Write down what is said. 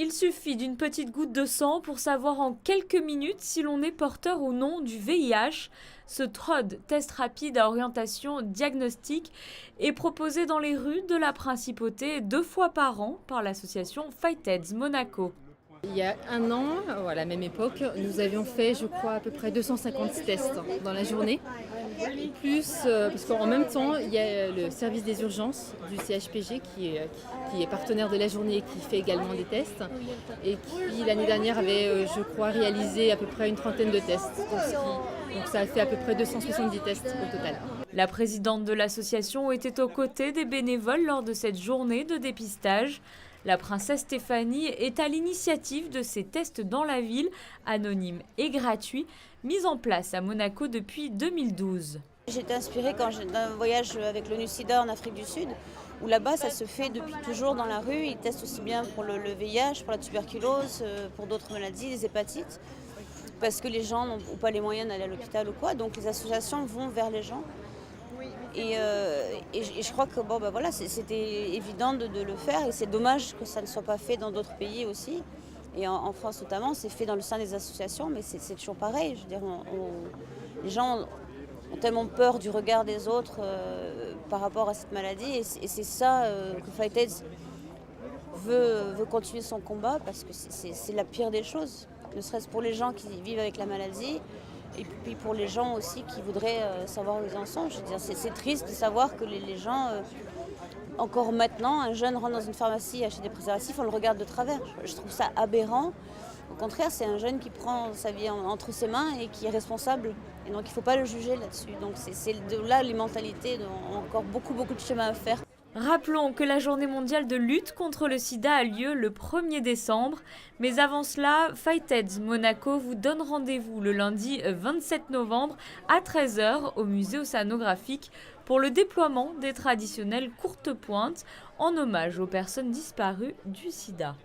Il suffit d'une petite goutte de sang pour savoir en quelques minutes si l'on est porteur ou non du VIH. Ce TROD, test rapide à orientation diagnostique, est proposé dans les rues de la Principauté 2 fois par an par l'association Fight-AIDS Monaco. Il y a un an, à la même époque, nous avions fait, je crois, à peu près 250 tests dans la journée. Parce qu'en même temps, il y a le service des urgences du CHPG qui est partenaire de la journée et qui fait également des tests. Et qui, l'année dernière, avait, je crois, réalisé à peu près une trentaine de tests. Donc ça a fait à peu près 270 tests au total. La présidente de l'association était aux côtés des bénévoles lors de cette journée de dépistage. La princesse Stéphanie est à l'initiative de ces tests dans la ville, anonymes et gratuits, mis en place à Monaco depuis 2012. J'ai été inspirée d'un voyage avec l'ONU-SIDA en Afrique du Sud, où là-bas ça se fait depuis toujours dans la rue. Ils testent aussi bien pour le VIH, pour la tuberculose, pour d'autres maladies, les hépatites, parce que les gens n'ont pas les moyens d'aller à l'hôpital ou quoi. Donc les associations vont vers les gens. Et je crois que voilà, c'était évident de le faire et c'est dommage que ça ne soit pas fait dans d'autres pays aussi. Et en France notamment, c'est fait dans le sein des associations, mais c'est toujours pareil. Je veux dire, les gens ont tellement peur du regard des autres par rapport à cette maladie. Et c'est ça que Fight-AIDS veut continuer son combat parce que c'est la pire des choses. Ne serait-ce pour les gens qui vivent avec la maladie. Et puis pour les gens aussi qui voudraient savoir où ils en sont. Je veux dire, c'est triste de savoir que les gens, encore maintenant, un jeune rentre dans une pharmacie et achète des préservatifs, on le regarde de travers. Je trouve ça aberrant. Au contraire, c'est un jeune qui prend sa vie entre ses mains et qui est responsable. Et donc il ne faut pas le juger là-dessus. Donc c'est de là les mentalités ont encore beaucoup de chemin à faire. Rappelons que la journée mondiale de lutte contre le sida a lieu le 1er décembre. Mais avant cela, Fight-AIDS Monaco vous donne rendez-vous le lundi 27 novembre à 13 h au musée océanographique pour le déploiement des traditionnelles courtes pointes en hommage aux personnes disparues du sida.